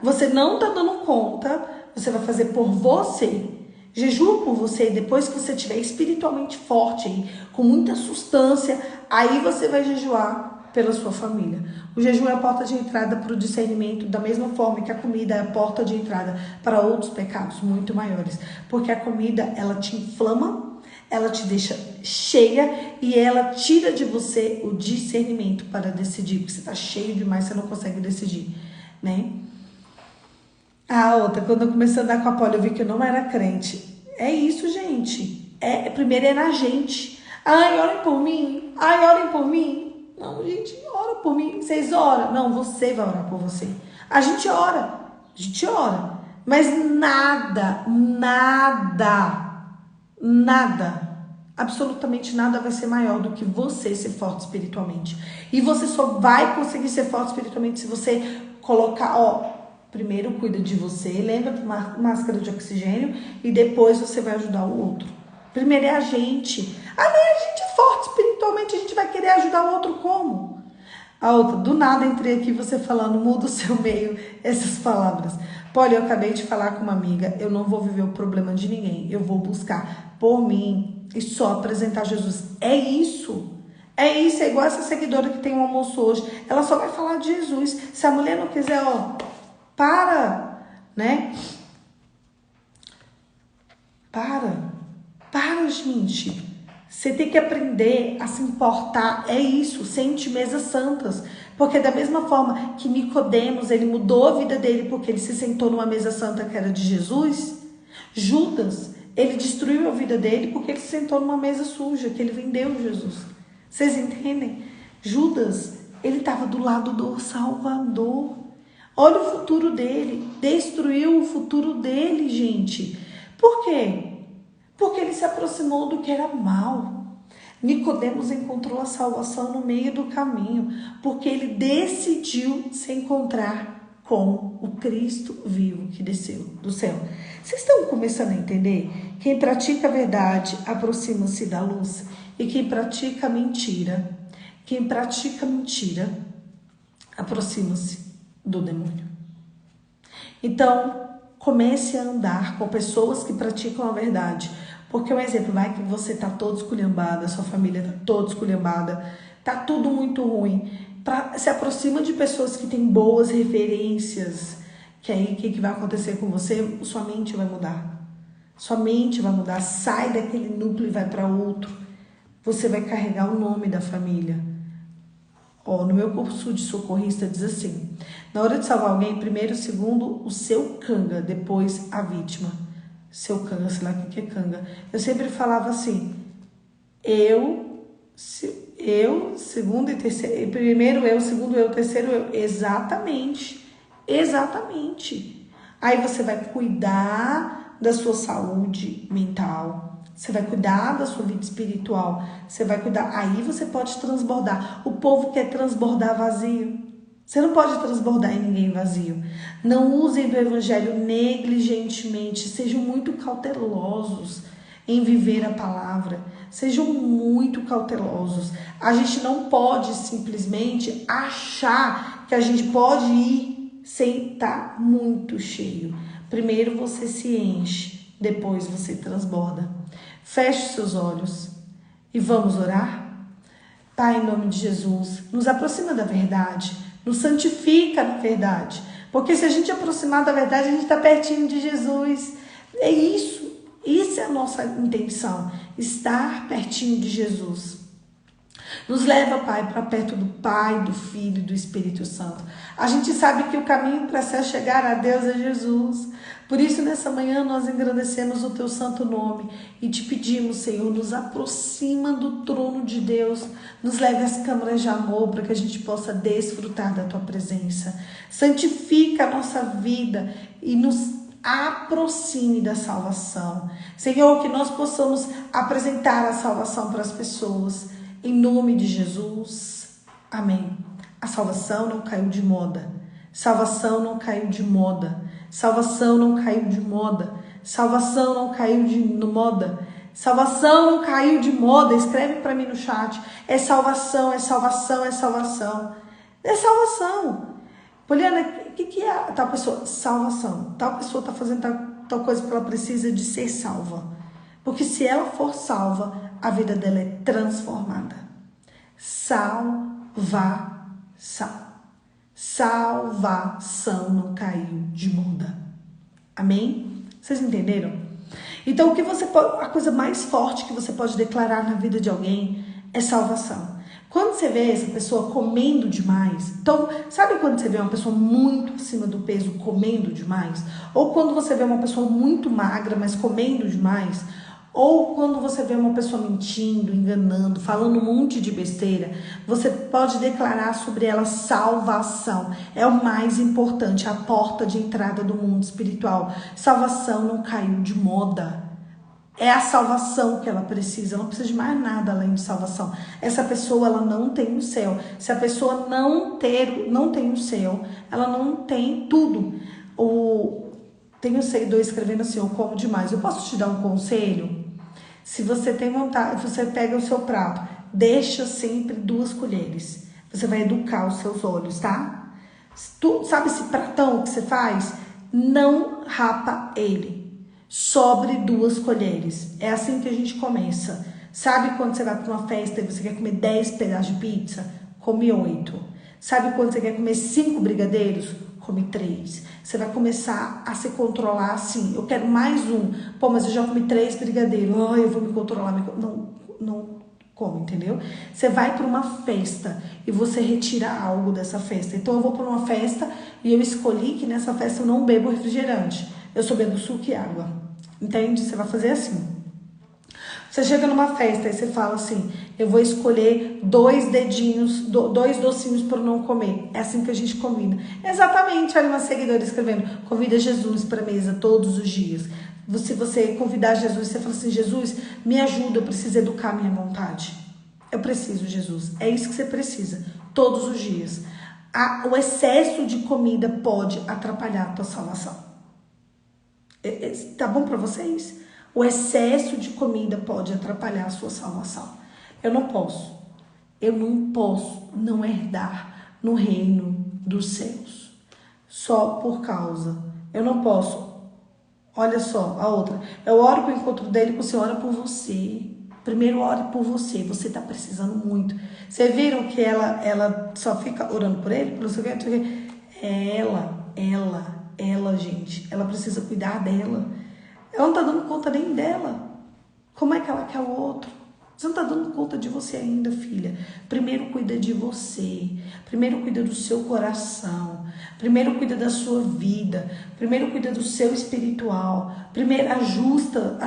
Você não tá dando conta. Você vai fazer por você. Jejua por você. Depois que você estiver espiritualmente forte, com muita substância, aí você vai jejuar pela sua família. O jejum é a porta de entrada para o discernimento, da mesma forma que a comida é a porta de entrada para outros pecados muito maiores. Porque a comida, ela te inflama, ela te deixa cheia e ela tira de você o discernimento para decidir. Porque você está cheio demais, você não consegue decidir, né? A outra, quando eu comecei a andar com a Poli, eu vi que eu não era crente. É isso, gente. Primeiro é na gente. Orem por mim. Orem por mim. Não, gente, ora por mim. Vocês oram? Não, você vai orar por você. A gente ora. Mas nada Absolutamente nada vai ser maior do que você ser forte espiritualmente. E você só vai conseguir ser forte espiritualmente se você colocar, primeiro cuida de você, lembra de máscara de oxigênio, e depois você vai ajudar o outro. Primeiro é a gente. Nem a gente é forte espiritualmente, a gente vai querer ajudar o outro como? A outra, do nada entrei aqui você falando, muda o seu meio, essas palavras. Polly, eu acabei de falar com uma amiga, eu não vou viver o problema de ninguém, eu vou buscar por mim e só apresentar Jesus. É isso, é igual essa seguidora que tem um almoço hoje, ela só vai falar de Jesus. Se a mulher não quiser, né? Para, gente. Você tem que aprender a se importar, é isso, sente mesas santas. Porque da mesma forma que Nicodemos, ele mudou a vida dele porque ele se sentou numa mesa santa que era de Jesus, Judas, ele destruiu a vida dele porque ele se sentou numa mesa suja, que ele vendeu Jesus. Vocês entendem? Judas, ele estava do lado do Salvador. Olha o futuro dele, destruiu o futuro dele, gente. Por quê? Porque ele se aproximou do que era mal. Nicodemos encontrou a salvação no meio do caminho, porque ele decidiu se encontrar com o Cristo vivo que desceu do céu. Vocês estão começando a entender? Quem pratica a verdade aproxima-se da luz, e quem pratica mentira aproxima-se do demônio. Então, comece a andar com pessoas que praticam a verdade. Porque um exemplo, vai que você tá todo esculhambada, sua família tá toda esculhambada, tá tudo muito ruim. Se aproxima de pessoas que têm boas referências, que aí o que vai acontecer com você? Sua mente vai mudar. Sua mente vai mudar, sai daquele núcleo e vai para outro. Você vai carregar o nome da família. No meu curso de socorrista diz assim: na hora de salvar alguém, primeiro, segundo, o seu canga, depois a vítima. Seu canga, sei lá o que é canga. Eu sempre falava assim: eu, segundo e terceiro, primeiro eu, segundo eu, terceiro eu. Exatamente. Aí você vai cuidar da sua saúde mental, você vai cuidar da sua vida espiritual, você vai cuidar, aí você pode transbordar. O povo quer transbordar vazio. Você não pode transbordar em ninguém vazio. Não usem do evangelho negligentemente. Sejam muito cautelosos em viver a palavra. Sejam muito cautelosos. A gente não pode simplesmente achar que a gente pode ir sem estar muito cheio. Primeiro você se enche, depois você transborda. Feche seus olhos e vamos orar? Pai, em nome de Jesus, nos aproxima da verdade. Nos santifica na verdade. Porque se a gente aproximar da verdade, a gente está pertinho de Jesus. É isso. Isso é a nossa intenção. Estar pertinho de Jesus. Nos leva, Pai, para perto do Pai, do Filho e do Espírito Santo. A gente sabe que o caminho para se chegar a Deus é Jesus. Por isso, nessa manhã, nós engrandecemos o Teu santo nome e te pedimos, Senhor, nos aproxima do trono de Deus, nos leve às câmaras de amor para que a gente possa desfrutar da Tua presença. Santifica a nossa vida e nos aproxime da salvação. Senhor, que nós possamos apresentar a salvação para as pessoas. Em nome de Jesus. Amém. A salvação não caiu de moda. Salvação não caiu de moda. Salvação não caiu de moda. Salvação não caiu de moda. Salvação não caiu de moda. Escreve para mim no chat. É salvação, é salvação, é salvação. É salvação. Poliana, o que é tal pessoa? Salvação. Tal pessoa está fazendo tal coisa porque ela precisa de ser salva. Porque se ela for salva, a vida dela é transformada. Salvação. Salvação não caiu de moda. Amém? Vocês entenderam? Então, a coisa mais forte que você pode declarar na vida de alguém é salvação. Quando você vê essa pessoa comendo demais, então, sabe quando você vê uma pessoa muito acima do peso comendo demais? Ou quando você vê uma pessoa muito magra, mas comendo demais? Ou quando você vê uma pessoa mentindo, enganando, falando um monte de besteira, você pode declarar sobre ela salvação. É o mais importante, a porta de entrada do mundo espiritual. Salvação não caiu de moda. É a salvação que ela precisa. Ela não precisa de mais nada além de salvação. Essa pessoa, ela não tem o céu. Se a pessoa não tem o céu, ela não tem tudo. Tem um seguidor escrevendo assim: eu como demais. Eu posso te dar um conselho? Se você tem vontade, você pega o seu prato, deixa sempre 2 colheres. Você vai educar os seus olhos, tá? Sabe esse pratão que você faz? Não rapa ele. Sobre 2 colheres. É assim que a gente começa. Sabe quando você vai para uma festa e você quer comer 10 pedaços de pizza? Come 8. Sabe quando você quer comer 5 brigadeiros? Come 3. Você vai começar a se controlar assim. Eu quero mais um. Pô, mas eu já comi 3 brigadeiros. Ai, eu vou me controlar. Não come, entendeu? Você vai para uma festa e você retira algo dessa festa. Então eu vou para uma festa e eu escolhi que nessa festa eu não bebo refrigerante. Eu só bebo suco e água. Entende? Você vai fazer assim. Você chega numa festa e você fala assim: eu vou escolher 2 dedinhos, 2 docinhos para não comer. É assim que a gente convida. Exatamente, olha uma seguidora escrevendo: convida Jesus para a mesa todos os dias. Se você convidar Jesus, você fala assim: Jesus, me ajuda, eu preciso educar minha vontade. Eu preciso, Jesus. É isso que você precisa, todos os dias. O excesso de comida pode atrapalhar a tua salvação. Tá bom para vocês? O excesso de comida pode atrapalhar a sua salvação. Eu não posso não herdar no reino dos céus. Só por causa. Eu não posso. Olha só, a outra. Eu oro para o encontro dele, você ora por você. Primeiro ore por você. Você tá precisando muito. Vocês viram que ela só fica orando por ele? Por você que ela, gente, ela precisa cuidar dela. Ela não tá dando conta nem dela. Como é que ela quer o outro? Você não tá dando conta de você ainda, filha. Primeiro cuida de você. Primeiro cuida do seu coração. Primeiro cuida da sua vida. Primeiro cuida do seu espiritual. Primeiro ajusta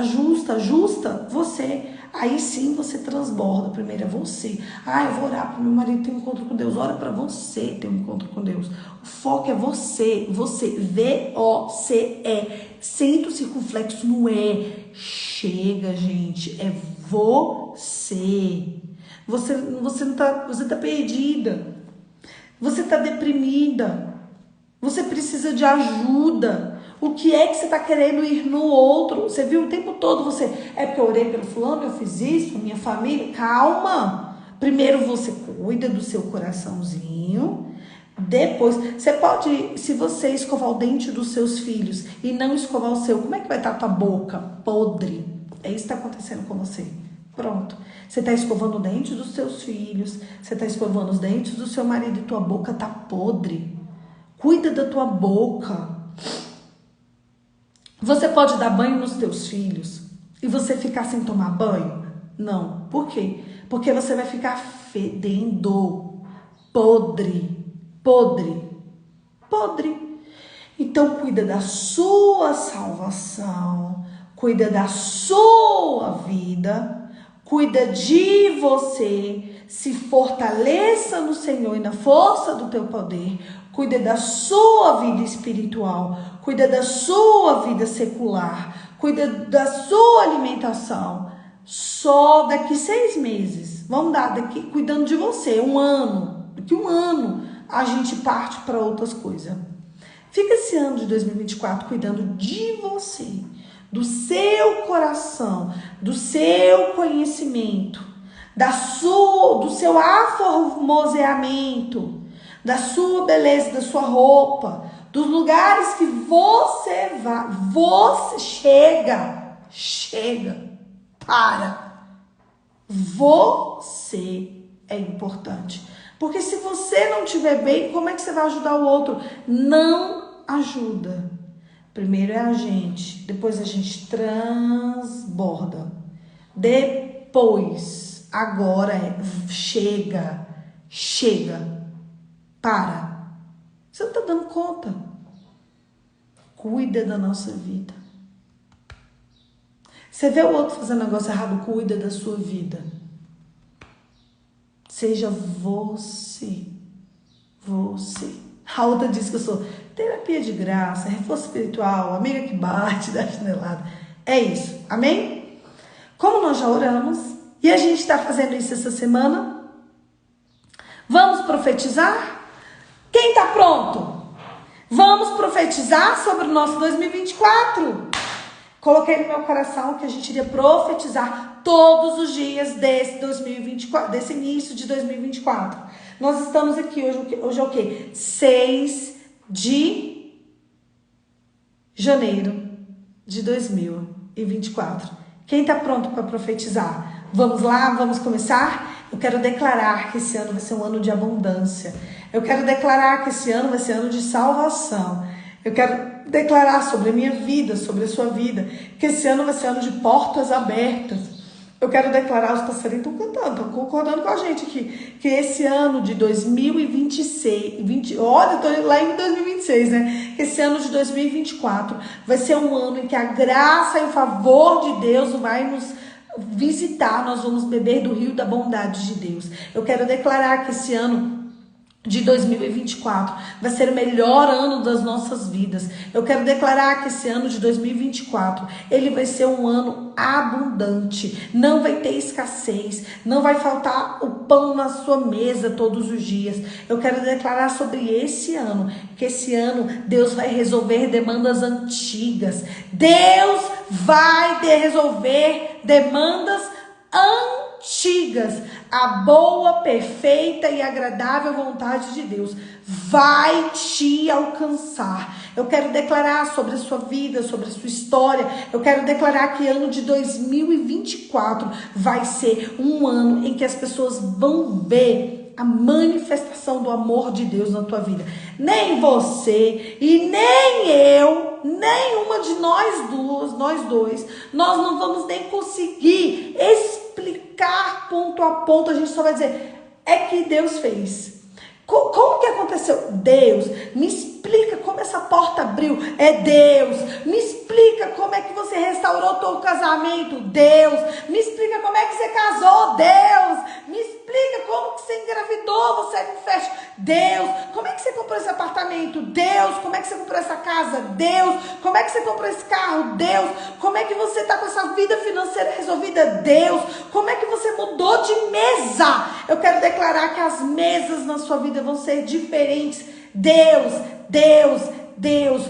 você. Aí sim você transborda. Primeiro é você. Eu vou orar para meu marido ter um encontro com Deus. Ora para você ter um encontro com Deus. O foco é você. Você. V-O-C-E. Sinta o circunflexo no E. Chega, gente. É você. Você não tá, você tá perdida. Você tá deprimida. Você precisa de ajuda. O que é que você tá querendo ir no outro? Você viu o tempo todo você... É porque eu orei pelo fulano, eu fiz isso, minha família. Calma. Primeiro você cuida do seu coraçãozinho. Depois, você pode... Se você escovar o dente dos seus filhos e não escovar o seu, como é que vai estar a tua boca? Podre. É isso que está acontecendo com você. Pronto. Você está escovando o dente dos seus filhos. Você está escovando os dentes do seu marido e tua boca está podre. Cuida da tua boca. Você pode dar banho nos teus filhos e você ficar sem tomar banho? Não. Por quê? Porque você vai ficar fedendo. Podre. Então cuida da sua salvação. Cuida da sua vida. Cuida de você. Se fortaleça no Senhor e na força do teu poder. Cuida da sua vida espiritual. Cuida da sua vida secular. Cuida da sua alimentação. Só daqui 6 meses. Vamos dar daqui, cuidando de você. 1 ano. Daqui 1 ano a gente parte para outras coisas. Fica esse ano de 2024 cuidando de você. Do seu coração. Do seu conhecimento. Do seu aformoseamento. Da sua beleza, da sua roupa, dos lugares que você vai. Você chega, para. Você é importante. Porque se você não estiver bem, como é que você vai ajudar o outro? Não ajuda. Primeiro é a gente, depois a gente transborda. Depois, agora chega. Para. Você não está dando conta. Cuida da nossa vida. Você vê o outro fazendo negócio errado, cuida da sua vida. Seja você. A outra diz que eu sou terapia de graça, reforço espiritual, amiga que bate, dá chinelada. É isso. Amém? como nós já oramos, e a gente está fazendo isso essa semana, vamos profetizar? Quem está pronto? Vamos profetizar sobre o nosso 2024. Coloquei no meu coração que a gente iria profetizar todos os dias desse 2024, desse início de 2024. Nós estamos aqui hoje é o quê? 6 de janeiro de 2024. Quem está pronto para profetizar? Vamos lá, vamos começar? Eu quero declarar que esse ano vai ser um ano de abundância. Eu quero declarar que esse ano vai ser ano de salvação. Eu quero declarar sobre a minha vida, sobre a sua vida, que esse ano vai ser ano de portas abertas. Eu quero declarar, os passarinhos estão cantando, estão concordando com a gente aqui, que esse ano de 2026, olha, eu tô lá em 2026, né? Que esse ano de 2024 vai ser um ano em que a graça e o favor de Deus vai nos visitar, nós vamos beber do rio da bondade de Deus. Eu quero declarar que esse ano de 2024 vai ser o melhor ano das nossas vidas. Eu quero declarar que esse ano de 2024 ele vai ser um ano abundante. Não vai ter escassez, não vai faltar o pão na sua mesa todos os dias. Eu quero declarar sobre esse ano, que esse ano Deus vai resolver demandas antigas. Deus vai resolver demandas antigas. A boa, perfeita e agradável vontade de Deus vai te alcançar. Eu quero declarar sobre a sua vida, sobre a sua história. Eu quero declarar que ano de 2024 vai ser um ano em que as pessoas vão ver a manifestação do amor de Deus na tua vida. Nem você e nem eu, nenhuma de nós dois, nós não vamos nem conseguir explicar ponto a ponto. A gente só vai dizer, é que Deus fez. Como que aconteceu? Deus. Me explica como essa porta abriu. É Deus. Me explica como é que você restaurou teu casamento. Deus. Me explica como é que você casou. Deus. Me explica como que você engravidou. Você é com festa. Deus. Como é que você comprou esse apartamento? Deus. Como é que você comprou essa casa? Deus. Como é que você comprou esse carro? Deus. Como é que você está com essa vida financeira resolvida? Deus. Como é que você mudou de mesa? Eu quero declarar que as mesas na sua vida vão ser diferentes. Deus, Deus, Deus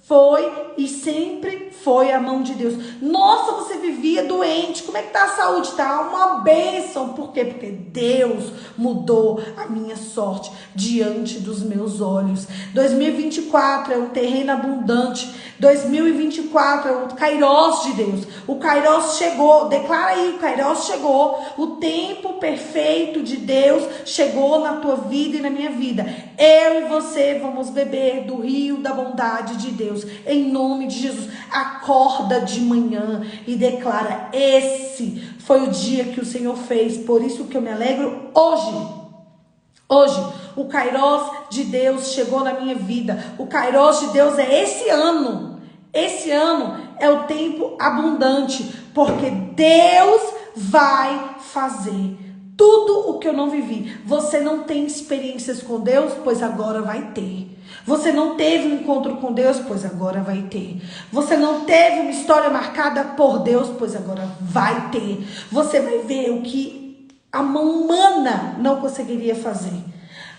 foi e sempre foi a mão de Deus. Nossa, você vivia doente. Como é que tá a saúde? Tá uma bênção. Por quê? Porque Deus mudou a minha sorte diante dos meus olhos. 2024 é um terreno abundante. 2024 é o Kairos de Deus. O Kairos chegou. Declara aí, o Kairos chegou. O tempo perfeito de Deus chegou na tua vida e na minha vida. Eu e você vamos beber do rio da bondade de Deus. Em nome de Jesus. Acorda de manhã e declara: esse foi o dia que o Senhor fez. Por isso que eu me alegro hoje. Hoje, o Kairos de Deus chegou na minha vida. O Kairos de Deus é esse ano. Esse ano é o tempo abundante, porque Deus vai fazer tudo o que eu não vivi. Você não tem experiências com Deus? Pois agora vai ter. Você não teve um encontro com Deus? Pois agora vai ter. Você não teve uma história marcada por Deus? Pois agora vai ter. Você vai ver o que a mão humana não conseguiria fazer.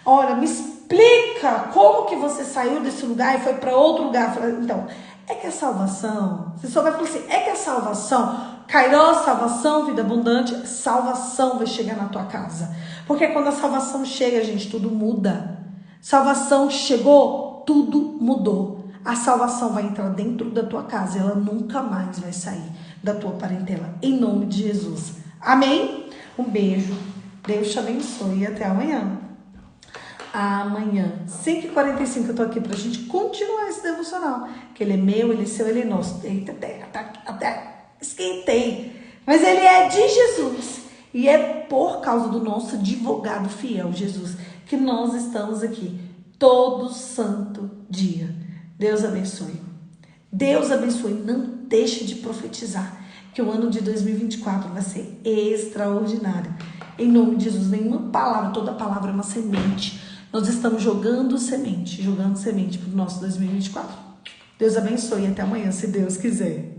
Olha, me explica como que você saiu desse lugar e foi para outro lugar. Então, é que a salvação, você só vai falar assim, é que a salvação, Kairos, salvação, vida abundante, salvação vai chegar na tua casa. Porque quando a salvação chega, gente, tudo muda. Salvação chegou, tudo mudou. A salvação vai entrar dentro da tua casa, ela nunca mais vai sair da tua parentela, em nome de Jesus. Amém? Um beijo, Deus te abençoe e até amanhã. Amanhã, 5h45, eu tô aqui pra gente continuar esse devocional, que ele é meu, ele é seu, ele é nosso. Eita, até esquentei. Mas ele é de Jesus. E é por causa do nosso advogado fiel, Jesus, que nós estamos aqui todo santo dia. Deus abençoe. Deus abençoe. Não deixe de profetizar que o ano de 2024 vai ser extraordinário. Em nome de Jesus, nenhuma palavra, toda palavra é uma semente. Nós estamos jogando semente para o nosso 2024. Deus abençoe e até amanhã, se Deus quiser.